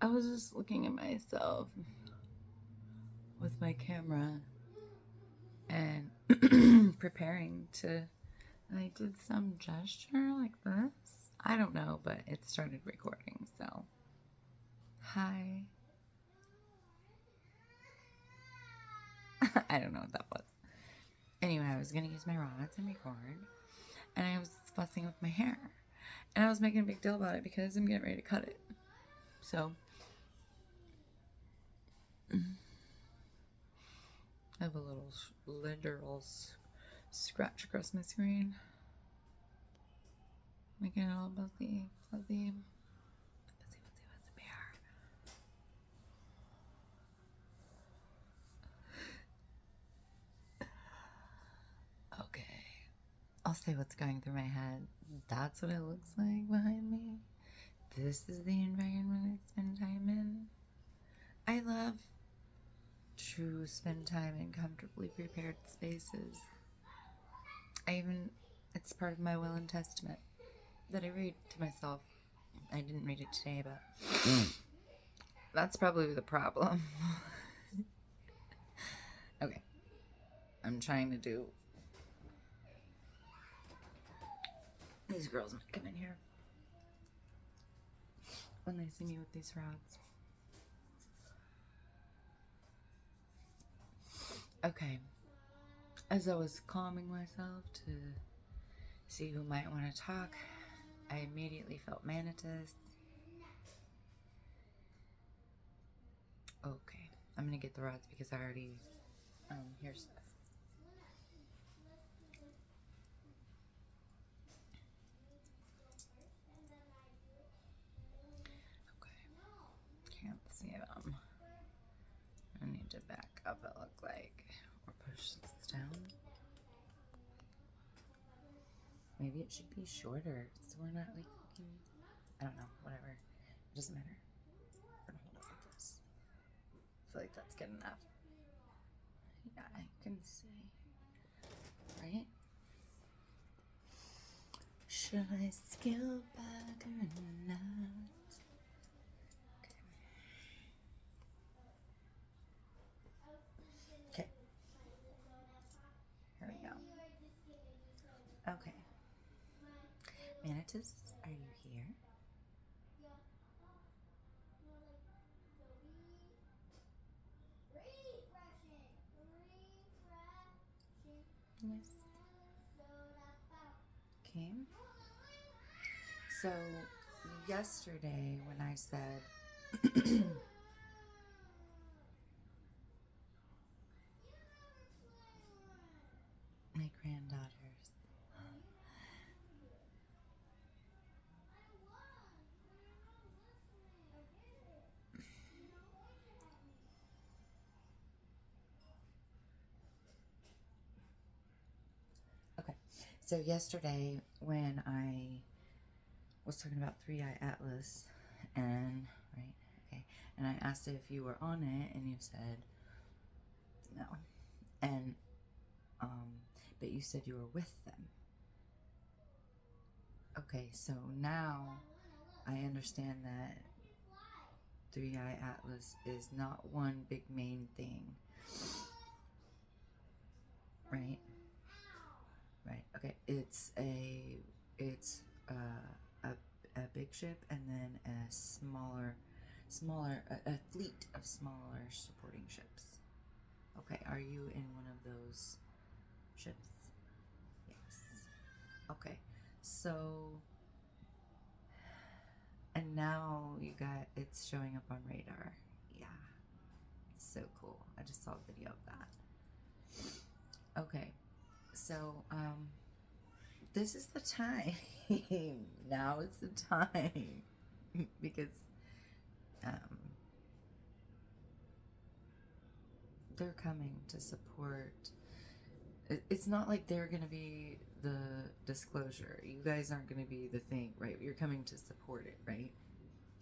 I was just looking at myself with my camera and preparing to. And I did some gesture like this. I don't know, but it started recording, so. Hi. I don't know what that was. Anyway, I was going to use my rods and record, and I was fussing with my hair. And I was making a big deal about it because I'm getting ready to cut it. So, I have a little literal scratch across my screen. Making it all fuzzy, fuzzy. Okay. I'll say what's going through my head. That's what it looks like behind me. This is the environment I spend time in. I love to spend time in comfortably prepared spaces. It's part of my will and testament that I read to myself. I didn't read it today, but that's probably the problem. Okay. I'm trying to do. These girls might come in here when they see me with these rods. Okay. As I was calming myself to see who might want to talk, I immediately felt Manahtis. Okay. I'm going to get the rods because I already hear stuff. Okay. Can't see them. I need to back up, it look like. Or push this down. Maybe it should be shorter so we're not like, I don't know, whatever. It doesn't matter. We're gonna hold it like this. I feel like that's good enough. Yeah, I can see. Right? Should I scale back or not? Okay. Here we go. Okay. Manahtis, are you here? Yes. Okay. So, yesterday when I said my granddaughters. Okay, so yesterday when I was talking about 3-Eye Atlas, and right, okay, and I asked if you were on it, and you said no, and but you said you were with them. Okay, so now I understand that 3-Eye Atlas is not one big main thing, right? Right. Okay. It's a big ship and then a a fleet of smaller supporting ships. Okay. Are you in one of those ships? Yes. Okay. So, and now it's showing up on radar. Yeah. It's so cool. I just saw a video of that. Okay. So, this is the time. Now is the time. Because they're coming to support. It's not like they're going to be the disclosure. You guys aren't going to be the thing, right? You're coming to support it, right?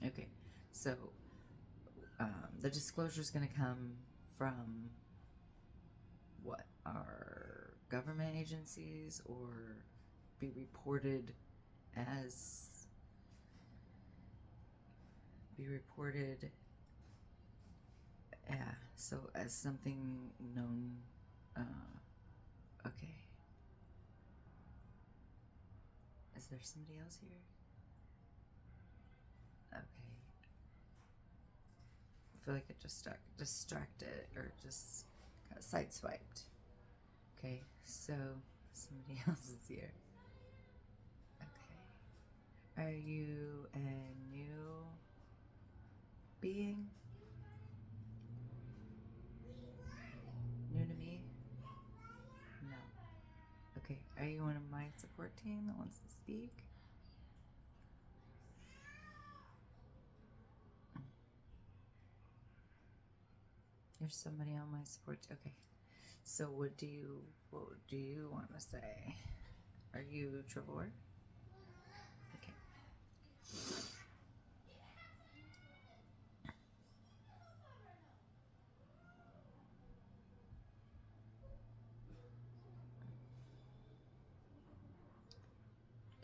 Okay. So the disclosure is going to come from what? Our government agencies or be reported as so as something known. Okay, is there somebody else here? Okay, I feel like it just distracted or just got sideswiped. Okay, so somebody else is here. Okay, are you a new being? New to me? No. Okay, are you one of my support team that wants to speak? There's somebody on my support. Okay, so what do you want to say? Are you Trevor? Okay.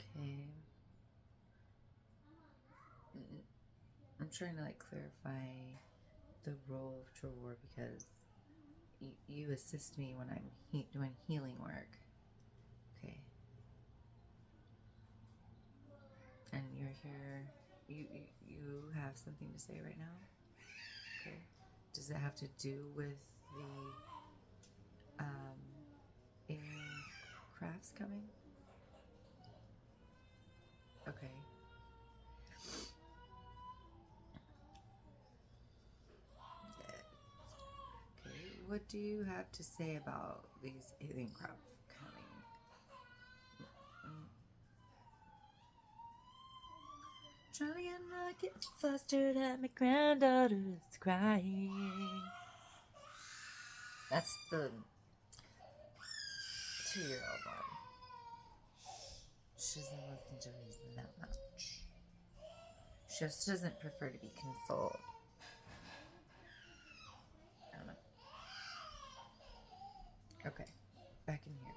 Okay. I'm trying to like clarify the role of Trevor because you assist me when I'm doing healing work. Okay. And you're here. You have something to say right now. Okay. Does it have to do with the alien crafts coming? Okay. Okay. What do you have to say about these alien crafts coming? Charlie and I get flustered at my granddaughter's crying. That's the 2-year-old one. She doesn't listen to reason that much. She just doesn't prefer to be consoled. I don't know. Okay, back in here.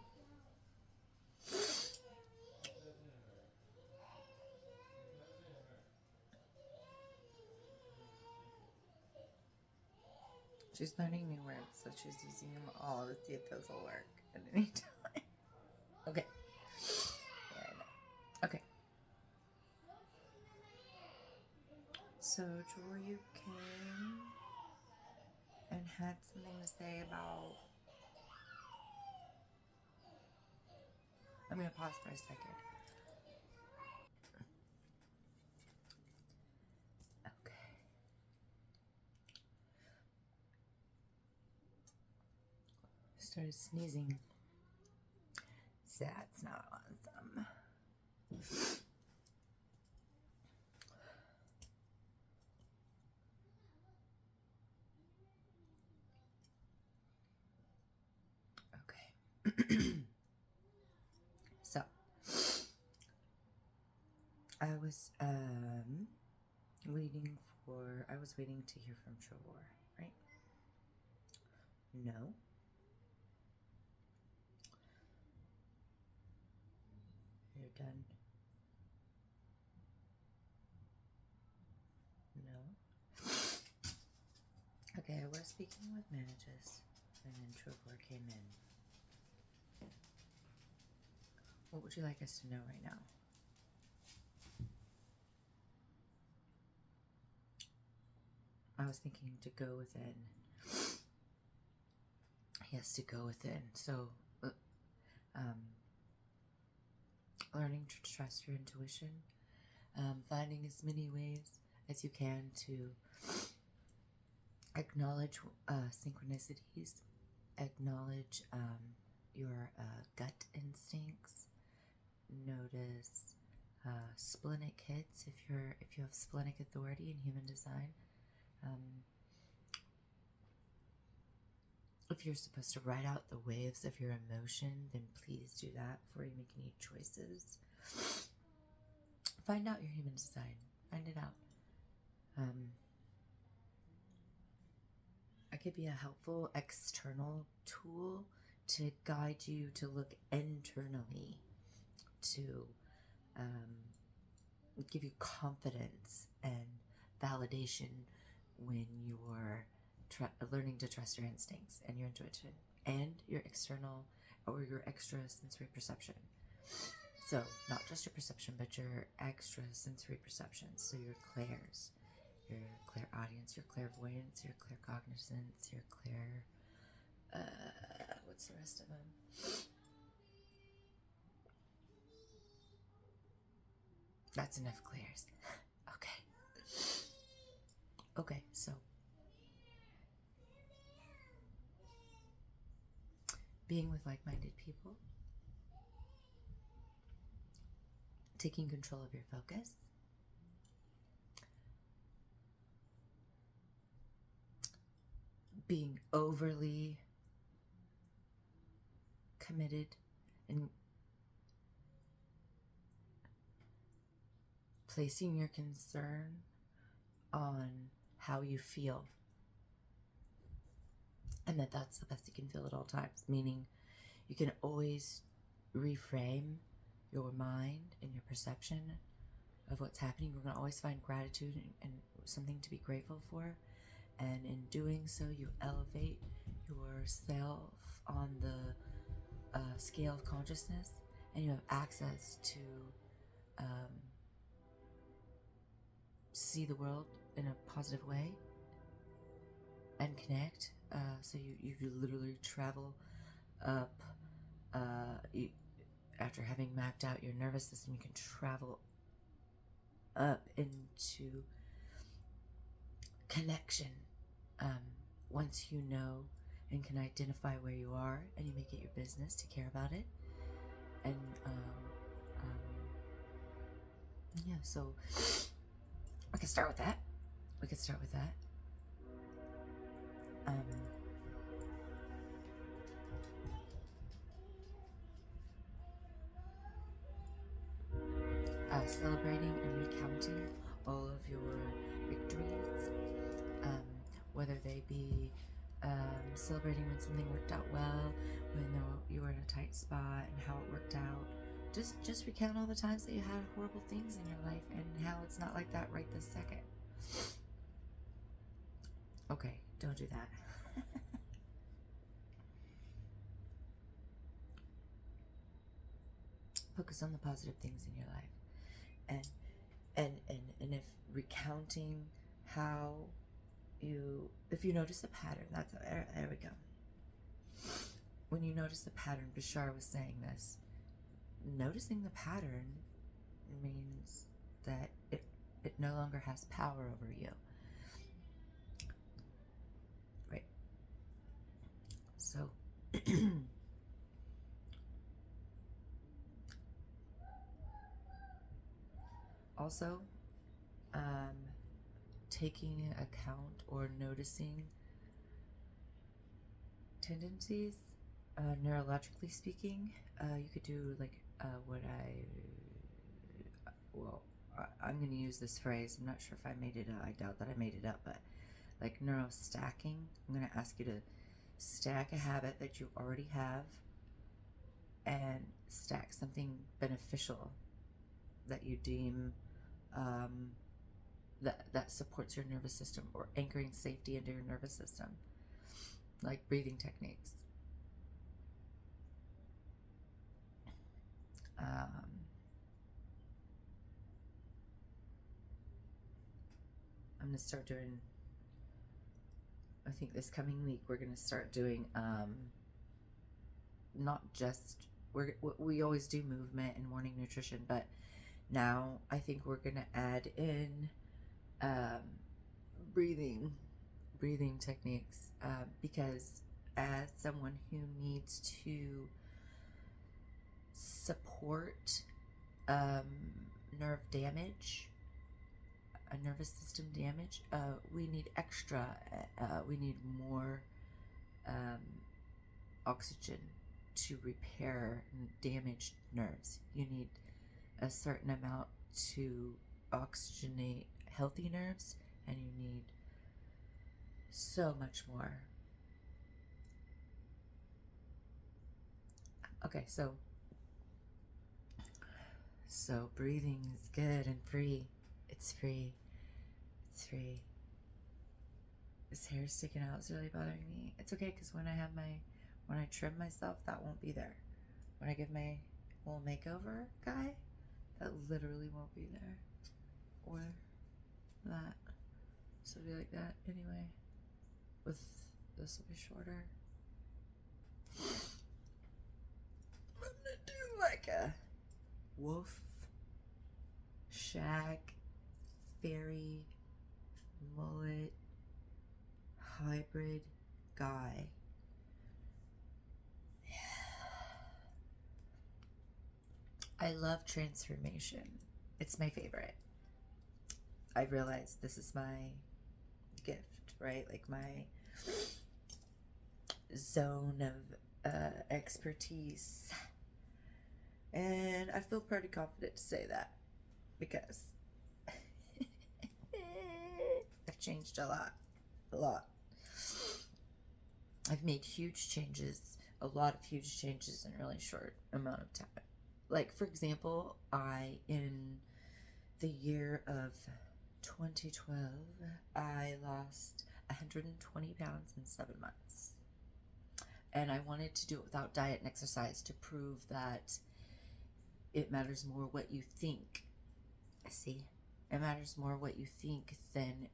She's learning new words, so she's using them all to see if those will work at any time. Okay. Yeah, I know. Okay. So, Troy, you came and had something to say about... I'm going to pause for a second. Okay. Started sneezing. That's not awesome. Okay. So, I was waiting to hear from Trevor, right? No. You're done. No. Okay, I was speaking with Manahtis, and then Trevor came in. What would you like us to know right now? I was thinking to go within. Yes, to go within. So, learning to trust your intuition, finding as many ways as you can to acknowledge synchronicities, acknowledge your gut instincts, notice splenic hits if you have splenic authority in human design. If you're supposed to write out the waves of your emotion, then please do that before you make any choices. Find out your human design. Find it out. It could be a helpful external tool to guide you to look internally, to give you confidence and validation when you're learning to trust your instincts and your intuition and your external or your extra sensory perception. So not just your perception, but your extra sensory perceptions. So your clairs, your clairaudience, your clairvoyance, your claircognizance, your clair... what's the rest of them? That's enough clairs. Okay, so being with like-minded people, taking control of your focus, being overly committed and placing your concern on how you feel, and that's the best you can feel at all times, meaning you can always reframe your mind and your perception of what's happening. We're going to always find gratitude and something to be grateful for, and in doing so you elevate yourself on the scale of consciousness, and you have access to see the world in a positive way and connect. So you literally travel up, after having mapped out your nervous system, you can travel up into connection once you know and can identify where you are, and you make it your business to care about it. And yeah, so we can start with that. Celebrating and recounting all of your victories, whether they be celebrating when something worked out well, when you were in a tight spot and how it worked out. Just recount all the times that you had horrible things in your life and how it's not like that right this second. Okay, don't do that. Focus on the positive things in your life, and if recounting how if you notice a pattern, there we go. When you notice the pattern, Bashar was saying this, noticing the pattern means that it no longer has power over you. Right. So also taking account or noticing tendencies, neurologically speaking, you could do like I'm going to use this phrase. I'm not sure if I made it up. I doubt that I made it up, but like neurostacking. I'm going to ask you to stack a habit that you already have and stack something beneficial that you deem that supports your nervous system, or anchoring safety into your nervous system, like breathing techniques. I'm going to start doing, I think this coming week, we're going to start doing not just, we always do movement and morning nutrition, but now I think we're going to add in breathing techniques, because as someone who needs to support nerve damage, a nervous system damage, we need we need more oxygen to repair damaged nerves. You need a certain amount to oxygenate healthy nerves, and you need so much more Okay, so breathing is good and free. It's free. It's free. This hair sticking out is really bothering me. It's okay, because when I trim myself, that won't be there. When I give my little makeover guy, that literally won't be there. Or that. So it'll be like that anyway. With this will be shorter. I'm gonna do like a wolf, shag, fairy, mullet, hybrid guy. I love transformation. It's my favorite. I realize this is my gift, right? Like my zone of expertise. And I feel pretty confident to say that because I've changed a lot. I've made huge changes, a lot of huge changes in a really short amount of time. Like, for example, in the year of 2012, I lost 120 pounds in 7 months. And I wanted to do it without diet and exercise to prove that it matters more what you think. See? It matters more what you think than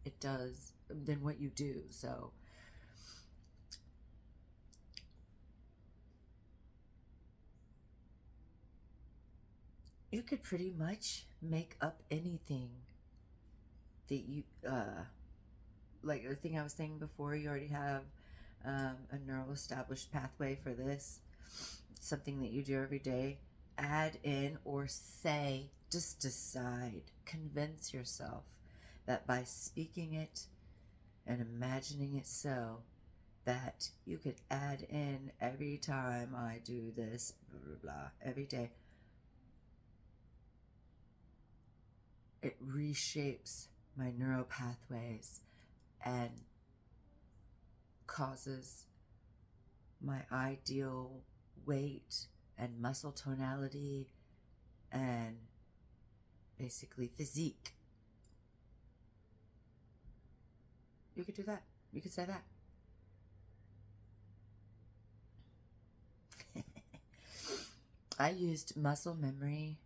it does, than what you do. So, you could pretty much make up anything that you, like the thing I was saying before, you already have a neural established pathway for this, something that you do every day. Add in or say, just decide, convince yourself that by speaking it and imagining it so, that you could add in every time I do this, blah, blah, blah, every day. It reshapes my neural pathways and causes my ideal weight and muscle tonality and basically physique. You could do that. You could say that. I used muscle memory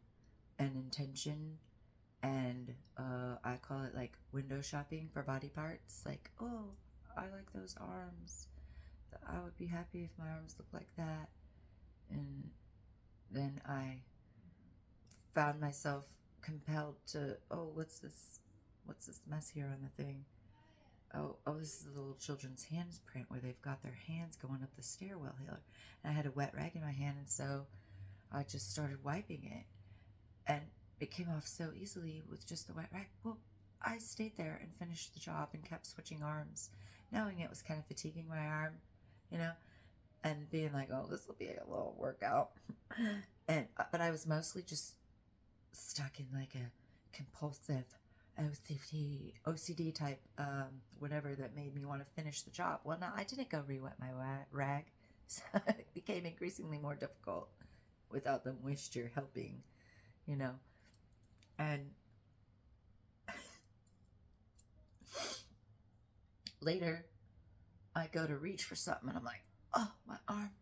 and intention, and I call it like window shopping for body parts. Like, oh, I like those arms. I would be happy if my arms looked like that. And then I found myself compelled to, oh, what's this mess here on the thing? Oh, this is a little children's hands print where they've got their hands going up the stairwell here. And I had a wet rag in my hand, and so I just started wiping it. And it came off so easily with just the wet rag. Well, I stayed there and finished the job and kept switching arms, knowing it was kind of fatiguing my arm, you know, and being like, oh, this will be a little workout. But I was mostly just stuck in like a compulsive OCD type, whatever that made me want to finish the job. Well, no, I didn't go re-wet my rag, so it became increasingly more difficult without the moisture helping, you know. And later, I go to reach for something, and I'm like, oh, my arm,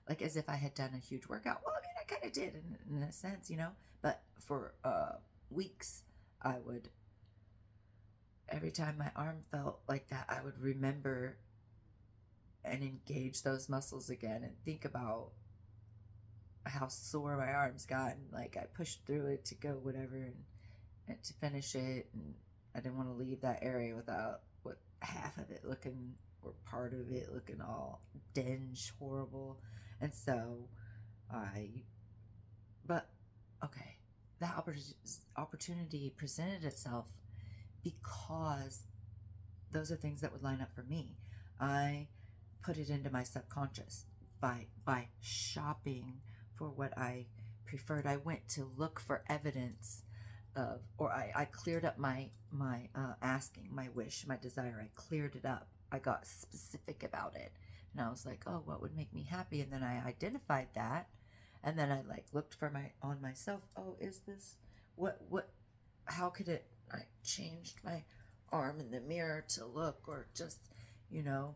like as if I had done a huge workout. Well, I mean, I kind of did in a sense, you know. But for weeks, I would, every time my arm felt like that, I would remember and engage those muscles again and think about how sore my arms got, and like I pushed through it to go whatever and to finish it, and I didn't want to leave that area without half of it looking, or part of it looking all dingy, horrible. And so but okay, that opportunity presented itself because those are things that would line up for me. I put it into my subconscious by shopping for what I preferred. I went to look for evidence of, or I cleared up my asking, my wish, my desire. I cleared it up. I got specific about it And I was like, oh, what would make me happy? And then I identified that, and then I like looked for my on myself. Oh, is this what? How could it? I changed my arm in the mirror to look, or just, you know,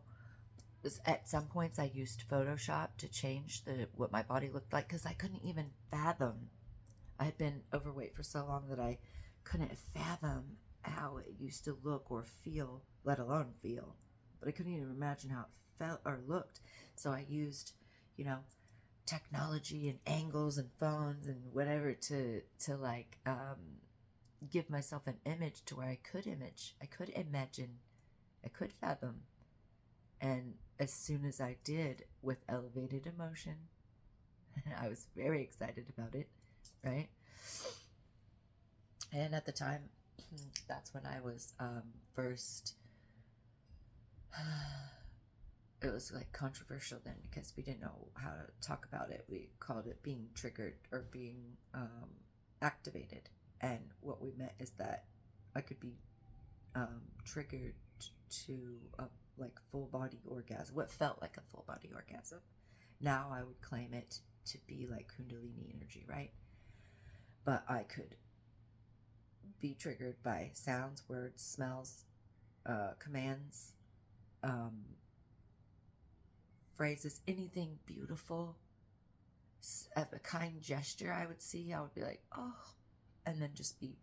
at some points I used Photoshop to change the what my body looked like, because I couldn't even fathom. I had been overweight for so long that I couldn't fathom how it used to look or feel, let alone feel. But I couldn't even imagine how it felt or looked. So I used, you know, technology and angles and phones and whatever to like give myself an image to where I could imagine, I could fathom. And as soon as I did, with elevated emotion, I was very excited about it, right? And at the time, that's when I was first. It was like controversial then, because we didn't know how to talk about it. We called it being triggered or being activated. And what we meant is that I could be triggered to a like full body orgasm, what felt like a full body orgasm. Now I would claim it to be like Kundalini energy, right? But I could be triggered by sounds, words, smells, commands, phrases, anything beautiful, a kind gesture I would see. I would be like, oh, and then just be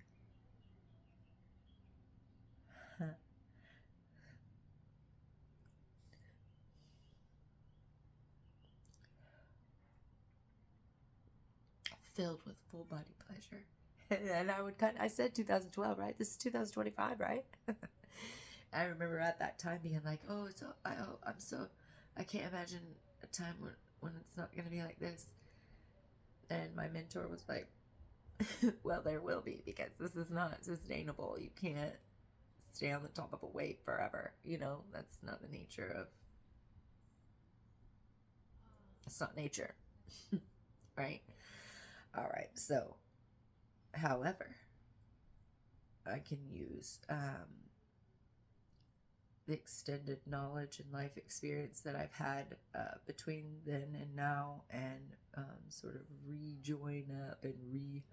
filled with full body pleasure. And I said 2012, right? This is 2025, right? I remember at that time being like, oh, I can't imagine a time when it's not going to be like this. And my mentor was like, well, there will be, because this is not sustainable. You can't stay on the top of a wave forever. You know, that's not the nature of, it's not nature. Right? All right. So, however, I can use the extended knowledge and life experience that I've had between then and now, and sort of rejoin up and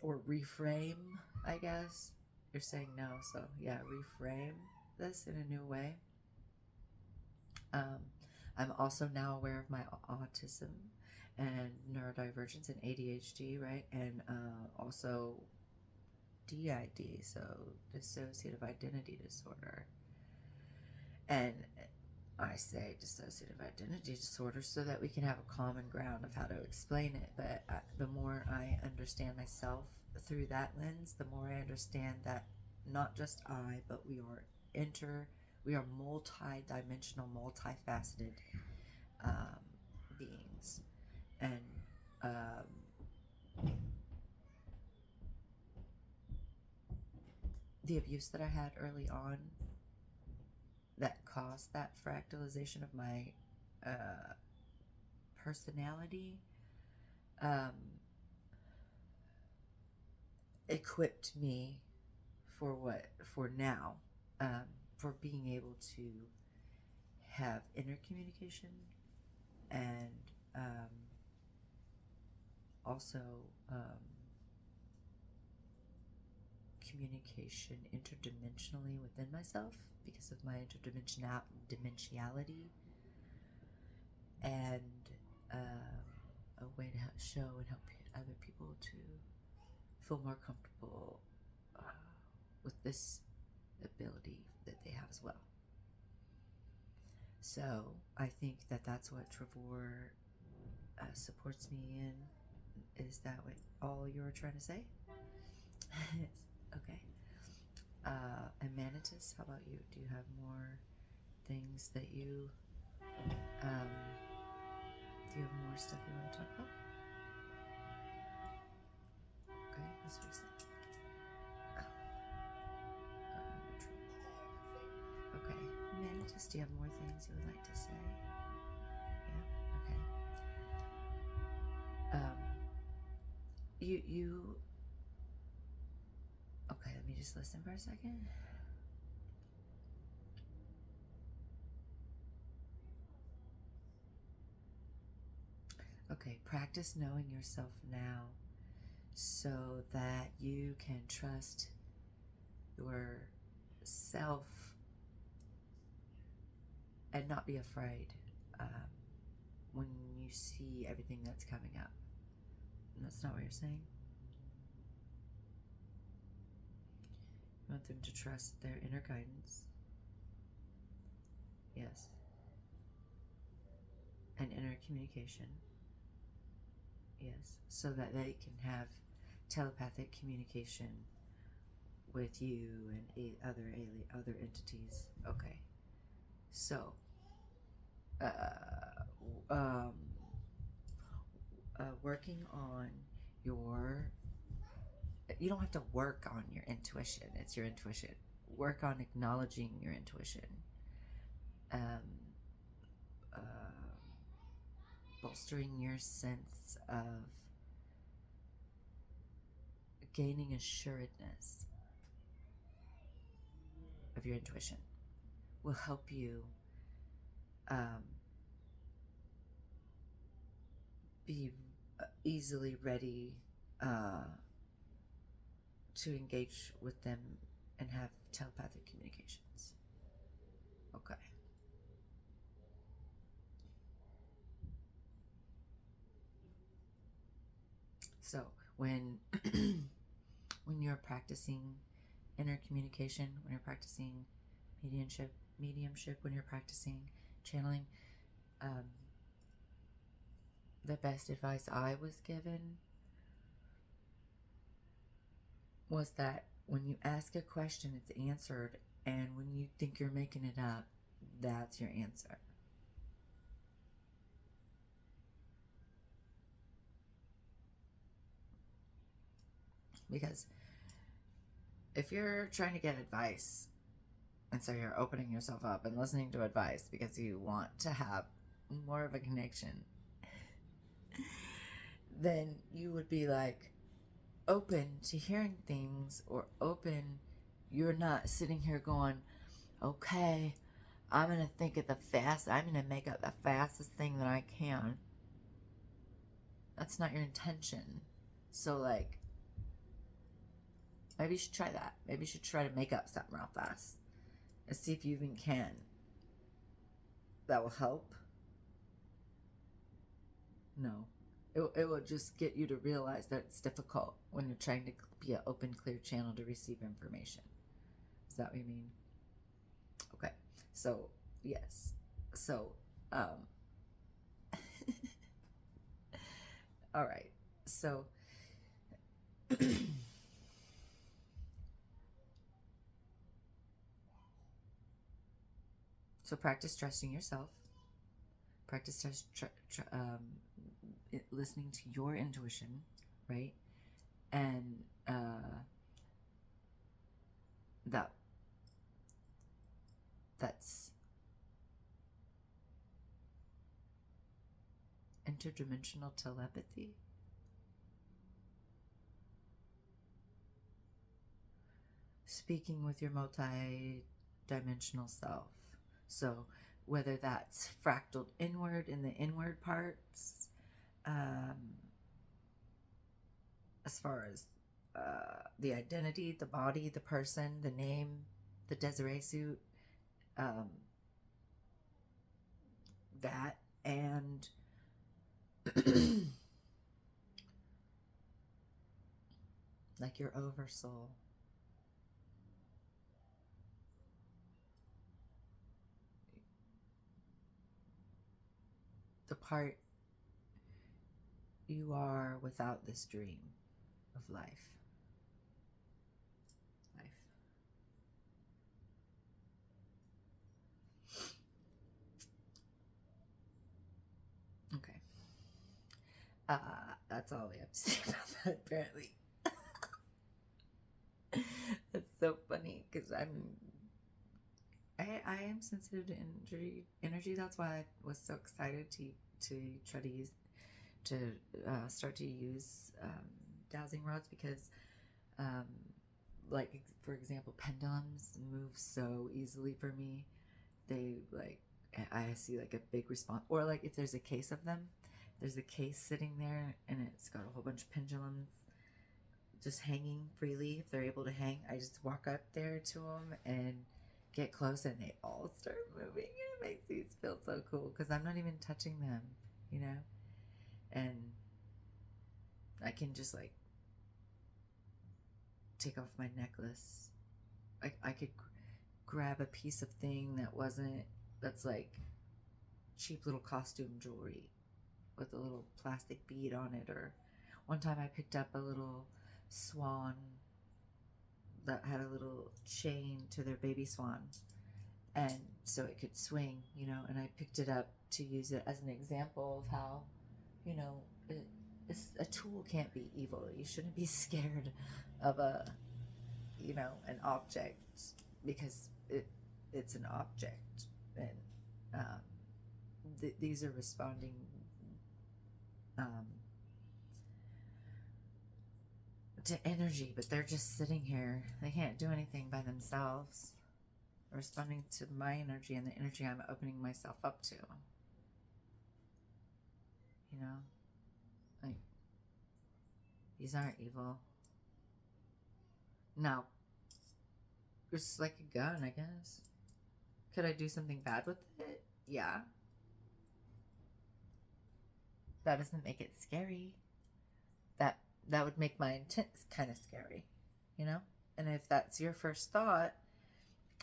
or reframe, I guess. You're saying no, so yeah, reframe this in a new way. I'm also now aware of my autism and neurodivergence and ADHD, right? And also DID, so dissociative identity disorder. And I say dissociative identity disorder so that we can have a common ground of how to explain it. But the more I understand myself through that lens, the more I understand that not just I, but we are multi-dimensional, multifaceted beings. And the abuse that I had early on that caused that fractalization of my personality equipped me for now, for being able to have inner communication, and also communication interdimensionally within myself because of my interdimensionality, and a way to show and help other people to feel more comfortable with this ability that they have as well. So I think that that's what Trevor supports me in. Is that what all you were trying to say? Okay. And Manahtis, how about you? Do you have more things that you do you have more stuff you want to talk about? Okay, let's fix it. Okay, Manahtis, do you have more things you would like to say? Yeah. Okay. You. Okay, let me just listen for a second. Okay, practice knowing yourself now so that you can trust yourself and not be afraid when you see everything that's coming up. And that's not what you're saying. You want them to trust their inner guidance. Yes. And inner communication. Yes. So that they can have telepathic communication with you and other entities. Okay. So, working on your, you don't have to work on your intuition. It's your intuition. Work on acknowledging your intuition. Bolstering your sense of gaining assuredness of your intuition will help you be easily ready to engage with them and have telepathic communications. Okay. So when when you're practicing inner communication, when you're practicing mediumship, when you're practicing channeling, the best advice I was given was that when you ask a question, it's answered, and when you think you're making it up, that's your answer. Because if you're trying to get advice, and so you're opening yourself up and listening to advice because you want to have more of a connection, then you would be like open to hearing things, or open, you're not sitting here going, okay, I'm going to make up the fastest thing that I can. That's not your intention. So like, maybe you should try that. Maybe you should try to make up something real fast and see if you even can. That will help. No. It will just get you to realize that it's difficult when you're trying to be an open, clear channel to receive information. Is that what you mean? Okay. So, yes. So, all right. So, so practice trusting yourself. Practice listening to your intuition, right? And that's interdimensional telepathy. Speaking with your multi-dimensional self. So whether that's fractaled inward in the inward parts, as far as the identity, the body, the person, the name, the Desiree suit, that, and like your oversoul. The part you are without this dream of life. Okay. That's all we have to say about that, apparently. That's so funny because I am sensitive to energy. That's why I was so excited to try to start to use dowsing rods, because like, for example, pendulums move so easily for me. They like, I see like a big response, or like if there's a case of them, There's a case sitting there, and it's got a whole bunch of pendulums just hanging freely. If they're able to hang, I just walk up there to them and get close, and they all start moving. And it makes me feel so cool because I'm not even touching them, you know? And I can just like take off my necklace. I could grab a piece of thing that's like cheap little costume jewelry with a little plastic bead on it. Or one time I picked up a little swan that had a little chain to their baby swan, and so it could swing, you know, and I picked it up to use it as an example of how, you know, a tool can't be evil. You shouldn't be scared of an object, because it's an object. And these are responding to energy, but they're just sitting here. They can't do anything by themselves. They're responding to my energy and the energy I'm opening myself up to. You know? Like, these aren't evil. Now, it's like a gun, I guess. Could I do something bad with it? Yeah. That doesn't make it scary. That would make my intent kind of scary, you know? And if that's your first thought,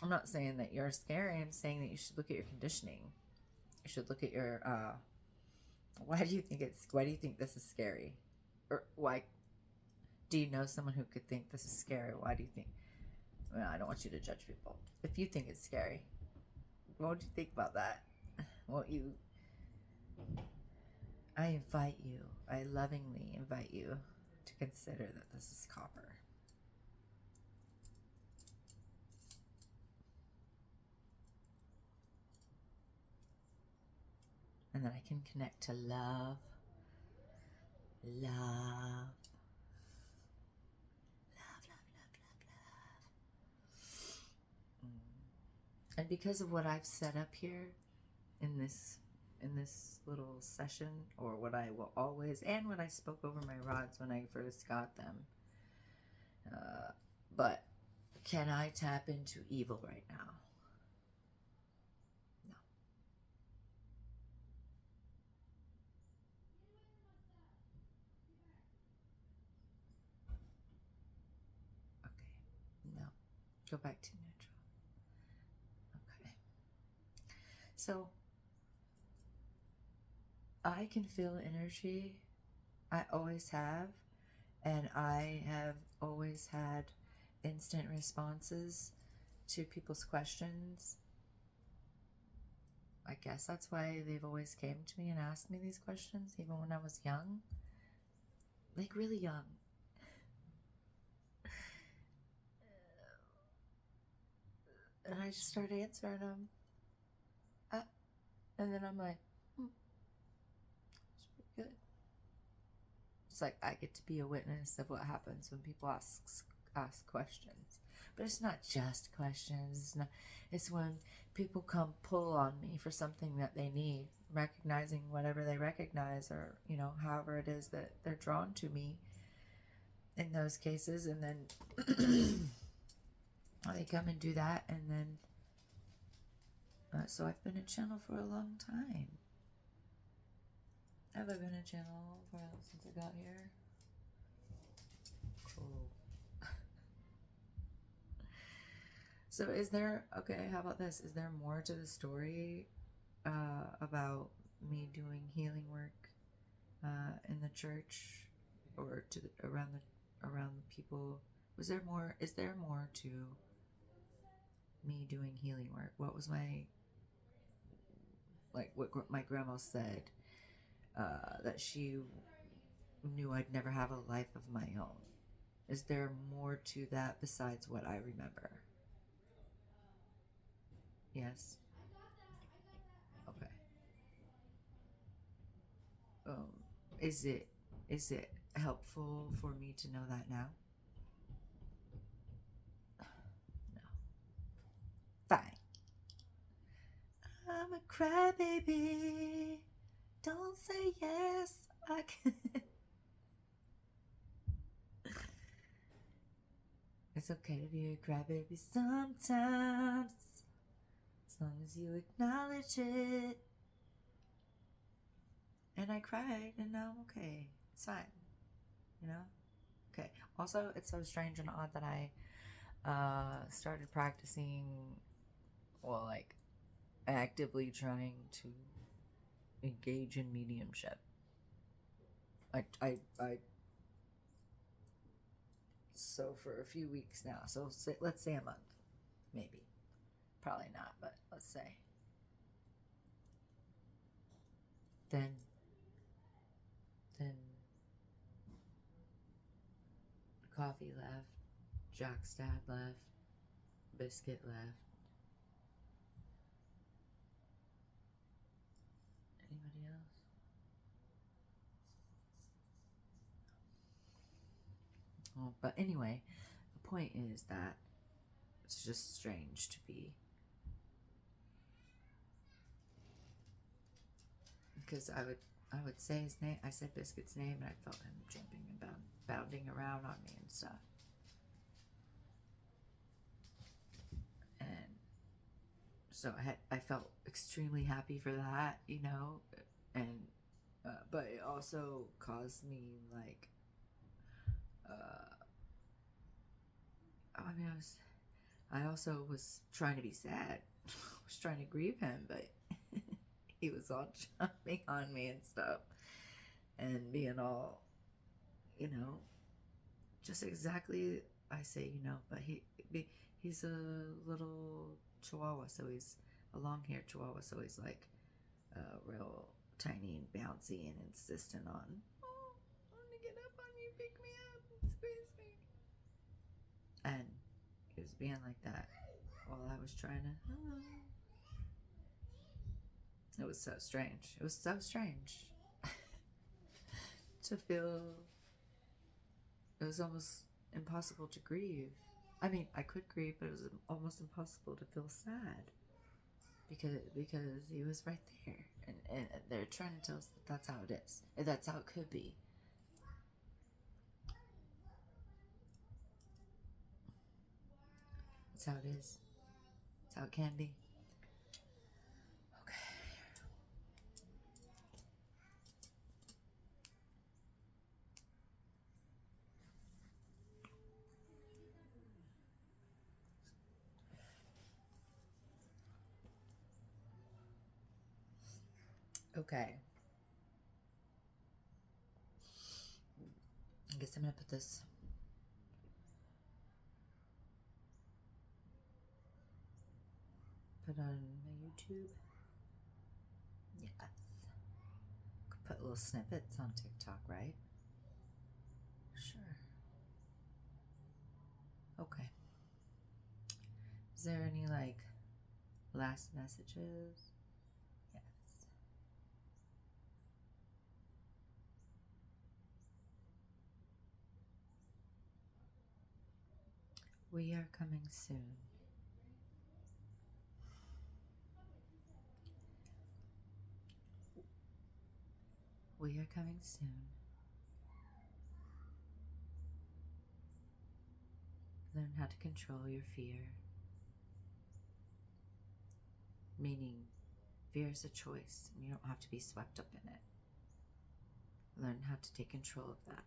I'm not saying that you're scary. I'm saying that you should look at your conditioning. You should look at your why do you think this is scary? Or why do you know someone who could think this is scary? Why do you think? Well, I don't want you to judge people. If you think it's scary, what would you think about that? I lovingly invite you to consider that this is copper. And then I can connect to love. Love. Love, love, love, love, love. And because of what I've set up here in this little session, or what I will always, and when I spoke over my rods when I first got them, but can I tap into evil right now? No. Okay. No. Go back to neutral. Okay. So I can feel energy. I always have. And I have always had instant responses to people's questions. I guess that's why they've always came to me and asked me these questions, even when I was young. Like, really young. And I just started answering them. And then I'm like, it's pretty good. It's like I get to be a witness of what happens when people ask questions. But it's not just questions. It's when people come pull on me for something that they need, recognizing whatever they recognize, or, you know, however it is that they're drawn to me in those cases. And then they come and do that. And then, so I've been a channel for a long time. Have I been a channel since I got here? Cool. So how about this? Is there more to the story about me doing healing work in the church, or around the people? Is there more to me doing healing work? What was what my grandma said, that she knew I'd never have a life of my own. Is there more to that besides what I remember? Yes. Okay. Is it helpful for me to know that now? No. Fine. I'm a crybaby. Don't say yes I can. It's okay to be a crybaby sometimes, as long as you acknowledge it. And I cried, and now I'm okay. It's fine, you know. Okay. Also, it's so strange and odd that I started practicing, well, like actively trying to engage in mediumship. I so for a few weeks now. So let's say a month, maybe. Probably not, but let's say. Then Coffee left, Jack's dad left, Biscuit left. Anybody else? Oh, but anyway, the point is that it's just strange to be, because I would say his name. I said Biscuit's name, and I felt him jumping and bounding around on me and stuff. And so I felt extremely happy for that, and but it also caused me like, I mean, I also was trying to be sad. I was trying to grieve him, but he was all jumping on me and stuff, and being all, you know, just exactly I say, but he's a little chihuahua, so he's a long-haired chihuahua, so he's like real tiny and bouncy and insistent on, oh, I want to get up on you, pick me up, squeeze me. And he was being like that while I was trying to, oh. It was so strange. It was so strange to feel. It was almost impossible to grieve. I mean, I could grieve, but it was almost impossible to feel sad because he was right there, and they're trying to tell us that that's how it is, and that's how it could be. That's how it is. That's how it can be. Okay. I guess I'm gonna put this. Put on my YouTube. Yes. Could put little snippets on TikTok, right? Sure. Okay. Is there any like last messages? Yes. We are coming soon. We are coming soon. Learn how to control your fear. Meaning, fear is a choice, and you don't have to be swept up in it. Learn how to take control of that.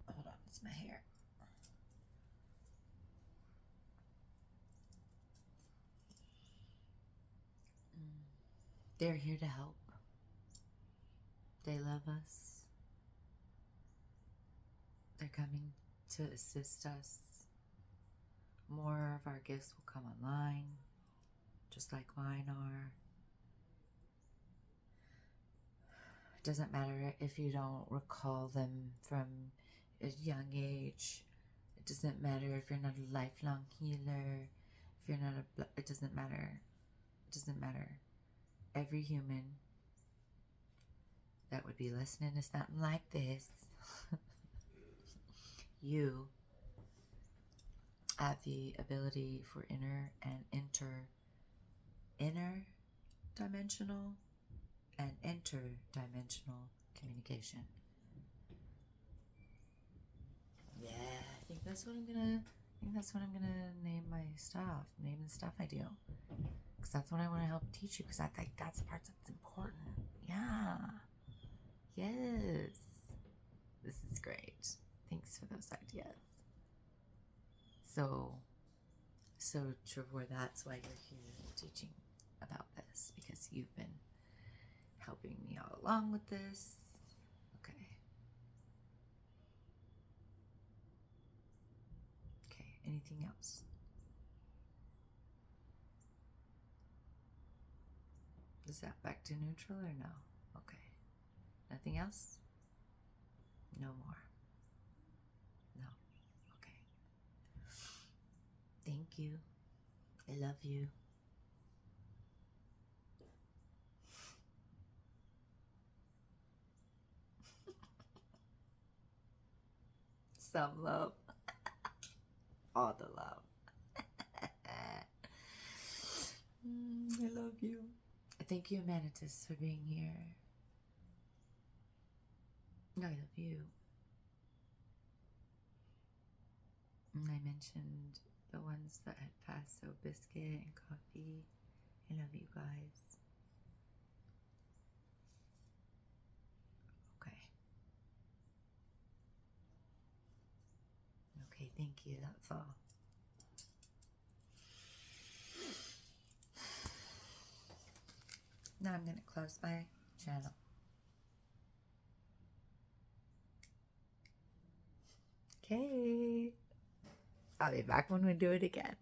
Hold on, it's my hair. They're here to help. They love us. They're coming to assist us. More of our gifts will come online, just like mine are. It doesn't matter if you don't recall them from a young age. It doesn't matter if you're not a lifelong healer. If you're not it doesn't matter. It doesn't matter. Every human that would be listening to something like this, you have the ability for inner and interdimensional and interdimensional communication. Yeah, I think that's what I'm gonna name my stuff. Name the stuff I do, because that's what I want to help teach you. Because I think that's the part that's important. Yeah. Yes. This is great. Thanks for those ideas. So Trevor, that's why you're here teaching about this, because you've been helping me all along with this. Okay. Okay, anything else? Is that back to neutral or no? Okay. Nothing else? No more. No. Okay. Thank you. I love you. Some love. All the love. I love you. Thank you, Manahtis, for being here. I love you. And I mentioned the ones that had passed, so biscuit and coffee. I love you guys. Okay. Okay, thank you. That's all. Now I'm going to close my channel. Okay. I'll be back when we do it again.